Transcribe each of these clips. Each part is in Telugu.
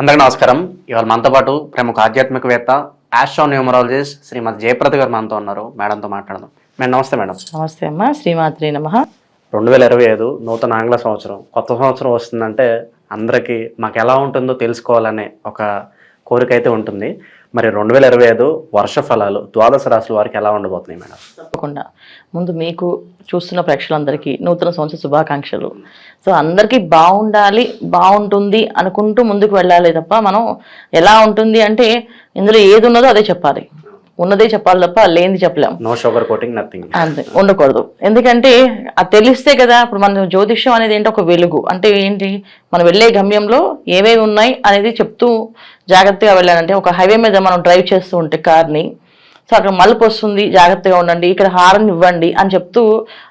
అందరికీ నమస్కారం. ఇవాళ మనతో పాటు ప్రముఖ ఆధ్యాత్మికవేత్త ఆస్ట్రోన్యూమరాలజిస్ట్ శ్రీమతి జయప్రద గారు మనతో ఉన్నారు. మేడంతో మాట్లాడదాం. మేడం నమస్తే. మేడం నమస్తే అమ్మా. శ్రీమాత్రి నమః. 2025 నూతన ఆంగ్ల సంవత్సరం, కొత్త సంవత్సరం వస్తుందంటే అందరికీ మాకు ఎలా ఉంటుందో తెలుసుకోవాలనే ఒక కోరిక అయితే ఉంటుంది. మరి 2025 వర్ష ఫలాలు ద్వాదశ రాశుల వారికి ఎలా ఉండబోతున్నాయి మేడం? తప్పకుండా ముందు మీకు చూస్తున్న ప్రేక్షకులందరికీ నూతన సంవత్సర శుభాకాంక్షలు. సో అందరికీ బాగుండాలి, బాగుంటుంది అనుకుంటూ ముందుకు వెళ్ళాలి తప్ప మనం ఎలా ఉంటుంది అంటే ఇందులో ఏది ఉన్నదో అదే చెప్పాలి, ఉన్నదే చెప్పాలి తప్ప లేనిది చెప్పలేం. No sugar coating, nothing. అంతే, ఉండకూడదు. ఎందుకంటే అది తెలిస్తే కదా. ఇప్పుడు మన జ్యోతిష్యం అనేది ఏంటి, ఒక వెలుగు అంటే ఏంటి, మనం వెళ్ళే గమ్యంలో ఏవేవి ఉన్నాయి అనేది చెప్తూ జాగ్రత్తగా వెళ్ళాలంటే, ఒక హైవే మీద మనం డ్రైవ్ చేస్తూ ఉంటే కార్ని, సో అక్కడ మలుపు వస్తుంది, జాగ్రత్తగా ఉండండి, ఇక్కడ హారన్ ఇవ్వండి అని చెప్తూ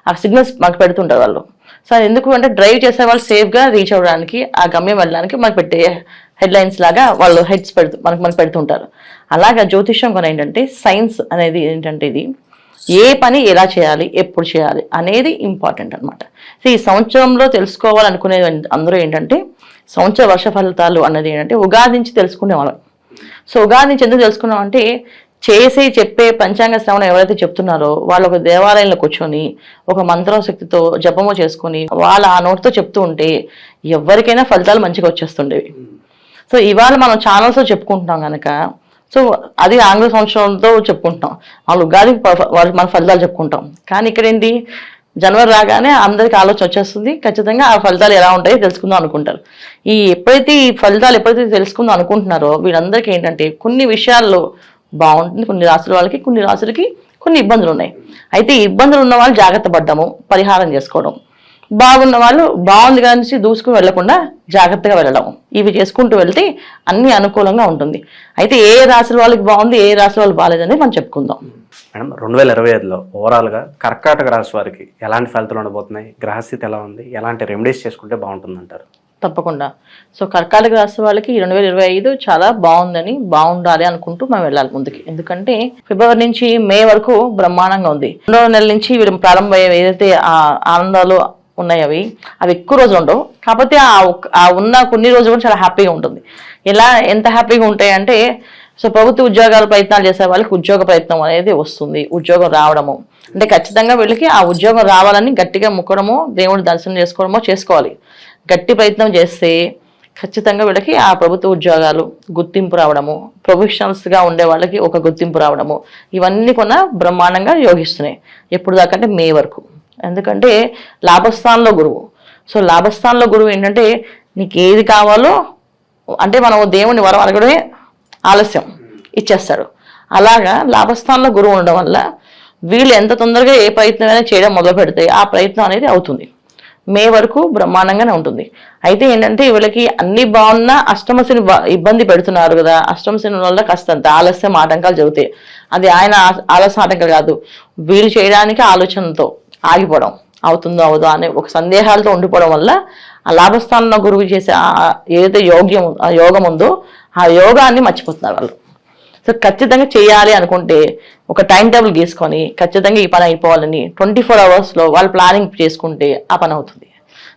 ఆ సిగ్నల్స్ మనకు పెడుతుంటారు వాళ్ళు. సో ఎందుకు అంటే డ్రైవ్ చేసే వాళ్ళు సేఫ్గా రీచ్ అవ్వడానికి, ఆ గమ్యం వెళ్ళడానికి మనకు పెట్టే హెడ్లైన్స్ లాగా వాళ్ళు హెడ్స్ మనకు పెడుతుంటారు. అలాగా జ్యోతిష్యం కూడా ఏంటంటే సైన్స్ అనేది ఏంటంటే ఇది ఏ పని ఎలా చేయాలి, ఎప్పుడు చేయాలి అనేది ఇంపార్టెంట్ అనమాట. సో ఈ సంవత్సరంలో తెలుసుకోవాలనుకునే అందరూ ఏంటంటే సంవత్సర వర్ష ఫలితాలు అన్నది ఏంటంటే ఉగాది నుంచి తెలుసుకునేవాళ్ళం. సో ఉగాది నుంచి ఎందుకు తెలుసుకున్నాం అంటే చెప్పే పంచాంగ శ్రవణం ఎవరైతే చెప్తున్నారో వాళ్ళు ఒక దేవాలయంలో కూర్చొని ఒక మంత్రశక్తితో జపము చేసుకొని వాళ్ళ ఆ నోటితో చెప్తూ ఉంటే ఎవరికైనా ఫలితాలు మంచిగా వచ్చేస్తుండేవి. సో ఇవాళ మనం ఛానల్స్లో చెప్పుకుంటున్నాం కనుక, సో అది ఆంగ్ల సంవత్సరంతో చెప్పుకుంటాం, వాళ్ళు ఉగాది మన ఫలితాలు చెప్పుకుంటాం. కానీ ఇక్కడ ఏంటి, జనవరి రాగానే అందరికి ఆలోచన వచ్చేస్తుంది, ఖచ్చితంగా ఆ ఫలితాలు ఎలా ఉంటాయో తెలుసుకుందాం అనుకుంటారు. ఎప్పుడైతే ఈ ఫలితాలు తెలుసుకుందాం అనుకుంటున్నారో వీళ్ళందరికీ ఏంటంటే కొన్ని విషయాల్లో బాగుంటుంది, కొన్ని రాసుల వాళ్ళకి, కొన్ని రాసులకి కొన్ని ఇబ్బందులు ఉన్నాయి. అయితే ఈ ఇబ్బందులు ఉన్న వాళ్ళు జాగ్రత్త పడ్డాము, పరిహారం చేసుకోవడం, బాగున్న వాళ్ళు బాగుంది కానీ దూసుకుని వెళ్లకుండా జాగ్రత్తగా వెళ్ళడం, ఇవి చేసుకుంటూ వెళ్తే అన్ని అనుకూలంగా ఉంటుంది. అయితే ఏ రాశి వాళ్ళకి బాగుంది, ఏ రాశి వాళ్ళు బాగాలేదని మనం చెప్పుకుందాం. మేడం 2025లో ఓవరాల్గా కర్కాటక రాశి వారికి ఎలాంటి ఫలితాలు ఉండబోతున్నాయి, గ్రహస్థితి ఎలా ఉంది, ఎలాంటి రెమెడీస్ చేసుకుంటే బాగుంటుంది అంటారు? తప్పకుండా. సో కర్కాటక రాశి వాళ్ళకి 2025 చాలా బాగుండాలి అనుకుంటూ మనం వెళ్ళాలి ముందుకి. ఎందుకంటే ఫిబ్రవరి నుంచి మే వరకు బ్రహ్మాండంగా ఉంది. 2వ నెల నుంచి వీళ్ళు ప్రారంభమయ్యే ఏదైతే ఆ ఆనందాలు ఉన్నాయి అవి ఎక్కువ రోజులు ఉండవు. కాకపోతే ఆ ఉన్న కొన్ని రోజులు కూడా చాలా హ్యాపీగా ఉంటుంది. ఎంత హ్యాపీగా ఉంటాయి అంటే, సో ప్రభుత్వ ఉద్యోగాల ప్రయత్నాలు చేసే వాళ్ళకి ఉద్యోగ ప్రయత్నం అనేది వస్తుంది, ఉద్యోగం రావడము అంటే ఖచ్చితంగా వీళ్ళకి ఆ ఉద్యోగం రావాలని గట్టిగా ముక్కడమో దేవుడి దర్శనం చేసుకోవాలి. గట్టి ప్రయత్నం చేస్తే ఖచ్చితంగా వీళ్ళకి ఆ ప్రభుత్వ ఉద్యోగాలు గుర్తింపు రావడము, ప్రొఫెషనల్స్గా ఉండే వాళ్ళకి ఒక గుర్తింపు రావడము, ఇవన్నీ కూడా బ్రహ్మాండంగా యోగిస్తున్నాయి. ఎప్పుడు దాకా అంటే మే వరకు. ఎందుకంటే లాభస్థానంలో గురువు. సో లాభస్థానంలో గురువు ఏంటంటే నీకు ఏది కావాలో అంటే మనం దేవుని వరం అడగడమే ఆలస్యం, ఇచ్చేస్తాడు. అలాగా లాభస్థానంలో గురువు ఉండడం వల్ల వీళ్ళు ఎంత తొందరగా ఏ ప్రయత్నమైనా చేయడం మొదలు పెడితే ఆ ప్రయత్నం అనేది అవుతుంది. మే వరకు బ్రహ్మాండంగానే ఉంటుంది. అయితే ఏంటంటే వీళ్ళకి అన్ని బాగున్నా అష్టమశని ఇబ్బంది పెడుతున్నారు కదా, అష్టమశని వల్ల కాస్తంత ఆలస్యం ఆటంకాలు జరుగుతాయి. అది ఆయన ఆలస్యం ఆటంకాలు కాదు, వీళ్ళు చేయడానికి ఆలోచనతో ఆగిపోవడం, అవుతుందో అవదో అనే ఒక సందేహాలతో ఉండిపోవడం వల్ల ఆ లాభస్థానంలో గురువు చేసే ఏదైతే యోగం ఉందో ఆ యోగాన్ని మర్చిపోతున్నారు వాళ్ళు. సో ఖచ్చితంగా చేయాలి అనుకుంటే ఒక టైం టేబుల్ గీసుకొని ఖచ్చితంగా ఈ పని అయిపోవాలని 24 అవర్స్లో వాళ్ళు ప్లానింగ్ చేసుకుంటే ఆ పని అవుతుంది.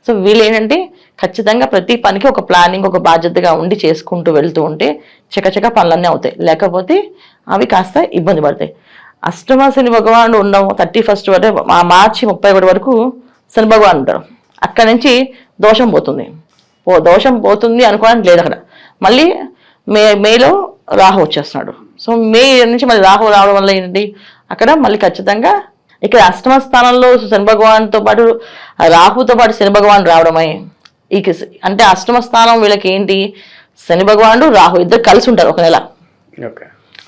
సో వీళ్ళు ఏంటంటే ఖచ్చితంగా ప్రతి పనికి ఒక ప్లానింగ్, ఒక బాధ్యతగా ఉండి చేసుకుంటూ వెళ్తూ ఉంటే చకచక పనులన్నీ అవుతాయి. లేకపోతే అవి కాస్త ఇబ్బంది పడతాయి. అష్టమ శని భగవానుడు ఉండవు 31st వరకు, మార్చి 31 వరకు శని భగవాన్ ఉంటారు. అక్కడి నుంచి దోషం పోతుంది అనుకోవడానికి లేదు. అక్కడ మళ్ళీ మేలో రాహు వచ్చేస్తున్నాడు. సో మే నుంచి మళ్ళీ రాహు రావడం వల్ల ఏంటి, అక్కడ మళ్ళీ ఖచ్చితంగా ఇక్కడ అష్టమ స్థానంలో శని భగవాన్తో పాటు రాహుతో పాటు శని భగవాన్ రావడమై అంటే అష్టమ స్థానం వీళ్ళకి ఏంటి, శని భగవానుడు రాహు ఇద్దరు కలిసి ఉంటారు ఒక నెల.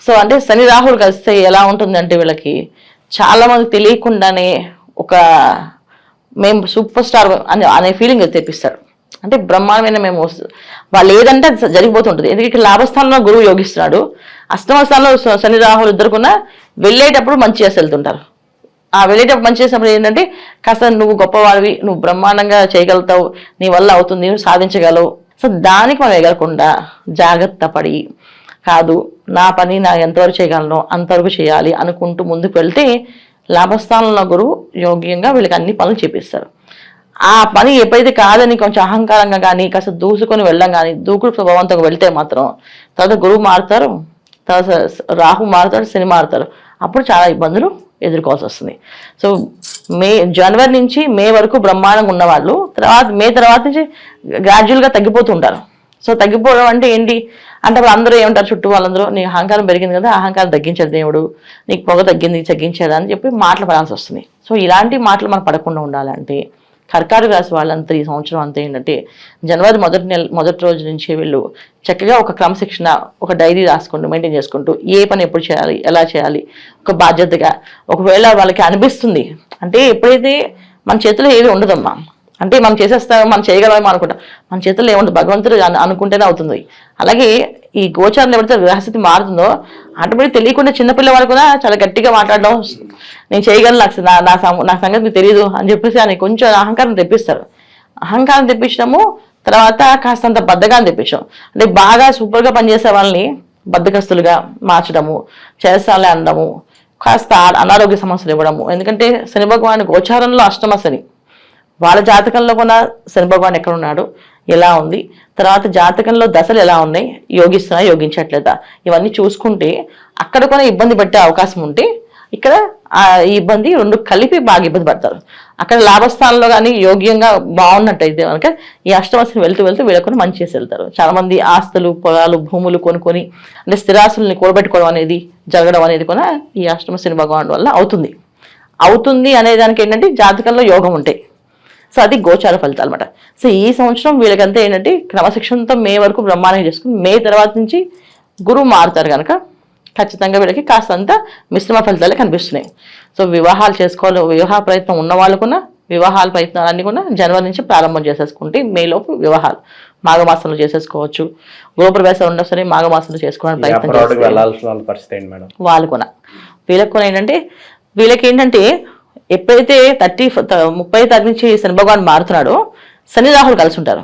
సో అంటే శని రాహులు కలిస్తే ఎలా ఉంటుంది అంటే వీళ్ళకి చాలా మంది తెలియకుండానే ఒక మేము సూపర్ స్టార్ అనే ఫీలింగ్ తెప్పిస్తారు. అంటే బ్రహ్మాండమైన మేము వాళ్ళు ఏదంటే అది జరిగిపోతుంటుంది. ఎందుకంటే లాభస్థానంలో గురువు యోగిస్తున్నాడు, అష్టమ స్థానంలో శని రాహులు ఇద్దరుకున్నా వెళ్ళేటప్పుడు మంచి చేసి వెళ్తుంటారు. ఆ వెళ్ళేటప్పుడు మంచి చేసినప్పుడు ఏంటంటే కాస్త నువ్వు గొప్పవాడివి, నువ్వు బ్రహ్మాండంగా చేయగలుగుతావు, నీ వల్ల అవుతుంది, నువ్వు సాధించగలవు. సో దానికి మనం ఎగరకుండా జాగ్రత్త పడి కాదు నా పని నా ఎంతవరకు చేయగలను అంతవరకు చేయాలి అనుకుంటూ ముందుకు వెళ్తే లాభస్థానంలో గురువు యోగ్యంగా వీళ్ళకి అన్ని పనులు చేపిస్తారు. ఆ పని ఎప్పుడైతే కాదని కొంచెం అహంకారంగా కానీ కాస్త దూసుకొని వెళ్ళడం కానీ దూకుడు స్వభావంతో వెళ్తే మాత్రం తర్వాత గురువు మారుతారు, తర్వాత రాహు మారుతాడు, శని మారుతారు. అప్పుడు చాలా ఇబ్బందులు ఎదుర్కోవాల్సి వస్తుంది. సో జనవరి నుంచి మే వరకు బ్రహ్మాండంగా ఉన్నవాళ్ళు మే తర్వాత నుంచి గ్రాడ్యువల్గా తగ్గిపోతూ ఉంటారు. సో తగ్గిపోవడం అంటే ఏంటి అంటే అప్పుడు అందరూ ఏమంటారు, చుట్టూ వాళ్ళందరూ నీ అహంకారం పెరిగింది కదా, అహంకారం తగ్గించాడు దేవుడు, నీకు పొగ తగ్గించాడు అని చెప్పి మాటలు పడాల్సి వస్తుంది. సో ఇలాంటి మాటలు మనం పడకుండా ఉండాలంటే కర్కాటక రాశి వాళ్ళంతా ఈ సంవత్సరం అంతా ఏంటంటే జనవరి మొదటి రోజు నుంచి వీళ్ళు చక్కగా ఒక క్రమశిక్షణ, ఒక డైరీ రాసుకుంటూ మెయింటైన్ చేసుకుంటూ ఏ పని ఎప్పుడు చేయాలి, ఎలా చేయాలి, ఒక బాధ్యతగా. ఒకవేళ వాళ్ళకి అనిపిస్తుంది అంటే ఎప్పుడైతే మన చేతిలో ఏది ఉండదమ్మా, అంటే మనం చేసేస్తామో మనం చేయగలమేమో అనుకుంటాం, మన చేతుల్లో ఏముండదు, భగవంతుడు అనుకుంటేనే అవుతుంది. అలాగే ఈ గోచారం ఎవరైతే గ్రహస్థితి మారుతుందో ఆటోమేటిక్ తెలియకుండా చిన్నపిల్లవాడు కూడా చాలా గట్టిగా మాట్లాడడం, నేను చేయగలను, నా సంగతి మీకు తెలియదు అని చెప్పేసి అని కొంచెం అహంకారం తెప్పిస్తారు. అహంకారం తెప్పించడము, తర్వాత కాస్తంత బద్ధకాన్ని తెప్పించడం, అంటే బాగా సూపర్గా పనిచేసే వాళ్ళని బద్ధకస్తులుగా మార్చడము, చేస్తాలే అనడము, కాస్త అనారోగ్య సమస్యలు ఇవ్వడము. ఎందుకంటే శని భగవాన్ గోచారంలో అష్టమ శని, వాళ్ళ జాతకంలో కూడా శని భగవాన్ ఎక్కడ ఉన్నాడు, ఎలా ఉంది, తర్వాత జాతకంలో దశలు ఎలా ఉన్నాయి, యోగిస్తున్నా యోగించట్లేదా, ఇవన్నీ చూసుకుంటే అక్కడ కూడా ఇబ్బంది పెట్టే అవకాశం ఉంటే ఇక్కడ ఈ ఇబ్బంది రెండు కలిపి బాగా ఇబ్బంది పడతారు. అక్కడ లాభస్థానంలో కానీ యోగ్యంగా బాగున్నట్టయితే కనుక ఈ అష్టమశని వెళ్తూ వీళ్ళకొని మంచి చేసి వెళ్తారు. చాలా మంది ఆస్తులు, పొలాలు, భూములు కొనుక్కొని అంటే స్థిరాస్తుల్ని కూడబెట్టుకోవడం అనేది జరగడం అనేది కూడా ఈ అష్టమశని భగవాన్ వల్ల అవుతుంది అనేదానికి ఏంటంటే జాతకంలో యోగం ఉంటాయి. సో అది గోచార ఫలితాలు అనమాట. సో ఈ సంవత్సరం వీళ్ళకంతా ఏంటంటే క్రమశిక్షణతో మే వరకు బ్రహ్మాండంగా చేసుకుని మే తర్వాత నుంచి గురువు మారుతారు కనుక ఖచ్చితంగా వీళ్ళకి కాస్తంత మిశ్రమ ఫలితాలే కనిపిస్తున్నాయి. సో వివాహాలు చేసుకోవాలి, వివాహ ప్రయత్నం ఉన్న వాళ్ళకున్నా వివాహాల ప్రయత్నాలన్నీ కూడా జనవరి నుంచి ప్రారంభం చేసేసుకుంటే మేలోపు వివాహాలు మాఘమాసంలో చేసేసుకోవచ్చు. గృహప్రవేశాలు ఉన్నా సరే మాఘమాసంలో చేసుకోవడానికి ప్రయత్నం చేస్తారు. వాళ్ళు కూడా వీళ్ళకి కూడా వీళ్ళకి ఏంటంటే ఎప్పుడైతే 30 తారీఖు నుంచి శని భగవాన్ మారుతున్నాడో శని రాహులు కలిసి ఉంటారు.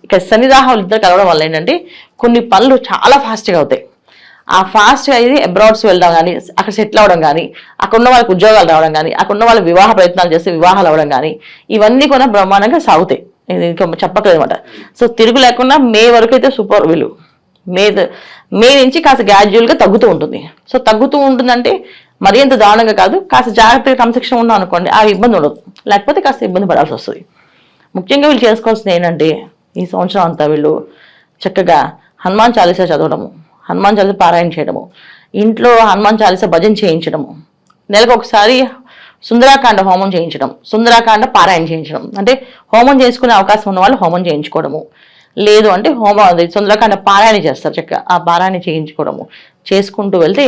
ఇక శని రాహులు ఇద్దరు కలవడం వల్ల ఏంటంటే కొన్ని పనులు చాలా ఫాస్ట్గా అవుతాయి. ఆ ఫాస్ట్గా అయితే అబ్రాడ్స్ వెళ్ళడం కానీ, అక్కడ సెటిల్ అవ్వడం కానీ, అక్కడ ఉన్న వాళ్ళకి ఉద్యోగాలు రావడం కానీ, అక్కడ ఉన్న వాళ్ళ వివాహ ప్రయత్నాలు చేస్తే వివాహాలు అవ్వడం కానీ ఇవన్నీ కూడా బ్రహ్మాండంగా సాగుతాయి. ఇది ఇంకా చెప్పట్లేదు అనమాట. సో తిరుగు లేకుండా మే వరకు అయితే సూపర్ వీళ్ళు మే నుంచి కాస్త గ్రాడ్యువల్గా తగ్గుతూ ఉంటుంది. సో తగ్గుతూ ఉంటుందంటే మరీ ఎంత దారుణంగా కాదు, కాస్త జాగ్రత్తగా క్రమశిక్షణ ఉన్నాం అనుకోండి ఆ ఇబ్బంది ఉండదు, లేకపోతే కాస్త ఇబ్బంది పడాల్సి వస్తుంది. ముఖ్యంగా వీళ్ళు చేసుకోవాల్సింది ఏంటంటే ఈ సంవత్సరం అంతా వీళ్ళు చక్కగా హనుమాన్ చాలీసా చదవడము, హనుమాన్ చాలీసా పారాయణ చేయడము, ఇంట్లో హనుమాన్ చాలీసా భజన చేయించడము, నెలకు ఒకసారి సుందరాకాండ హోమం చేయించడం, సుందరాకాండ పారాయణ చేయించడం. అంటే హోమం చేసుకునే అవకాశం ఉన్న వాళ్ళు హోమం చేయించుకోవడము, లేదు అంటే సుందరాకాండ పారాయణ చేస్తారు చక్కగా, ఆ పారాయణ చేయించుకోవడము చేసుకుంటూ వెళ్తే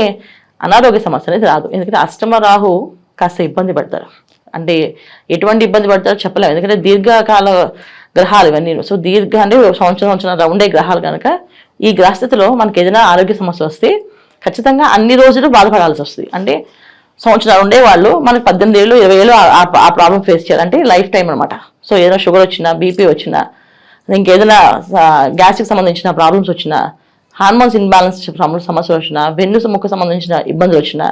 అనారోగ్య సమస్య అనేది రాదు. ఎందుకంటే అష్టమ రాహు కాస్త ఇబ్బంది పడతారు, అంటే ఎటువంటి ఇబ్బంది పడతారో చెప్పలేము. ఎందుకంటే దీర్ఘకాల గ్రహాలు ఇవన్నీ. సో అంటే సంవత్సరం ఉండే గ్రహాలు కనుక ఈ గ్రహస్థితిలో మనకి ఏదైనా ఆరోగ్య సమస్య వస్తే ఖచ్చితంగా అన్ని రోజులు బాధపడాల్సి వస్తుంది. అంటే సంవత్సరాలు ఉండే వాళ్ళు మనకి 18 ఏళ్ళు 20 ఏళ్ళు ఆ ప్రాబ్లం ఫేస్ చేయాలి, అంటే లైఫ్ టైం అనమాట. సో ఏదైనా షుగర్ వచ్చినా, బీపీ వచ్చినా, ఇంకేదైనా గ్యాస్కి సంబంధించిన ప్రాబ్లమ్స్ వచ్చినా, హార్మోన్స్ ఇన్బ్యాలెన్స్ సమస్యలు వచ్చినా, వెన్నుముక్క సంబంధించిన ఇబ్బందులు వచ్చినా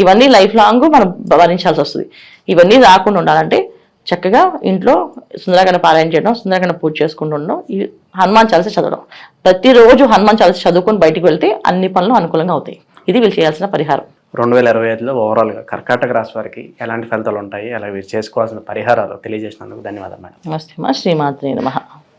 ఇవన్నీ లైఫ్ లాంగ్ మనం భరించాల్సి వస్తుంది. ఇవన్నీ రాకుండా ఉండాలంటే చక్కగా ఇంట్లో సుందరకాండ పారాయణ చేయడం, సుందరకాండ పూజ చేసుకుంటూ ఉండడం, ఈ హనుమాన్ చాలీసా చదవడం, ప్రతిరోజు హనుమాన్ చాలీసా చదువుకొని బయటికి వెళ్తే అన్ని పనులు అనుకూలంగా అవుతాయి. ఇది వీళ్ళు చేయాల్సిన పరిహారం. 2025లో ఓవరాల్గా కర్కాటక రాశి వారికి ఎలాంటి ఫలితాలు ఉంటాయి, అలా వీరు చేసుకోవాల్సిన పరిహారాలు తెలియజేసినందుకు ధన్యవాదాలు మేడం. నమస్తే శ్రీమాత్రే నమః.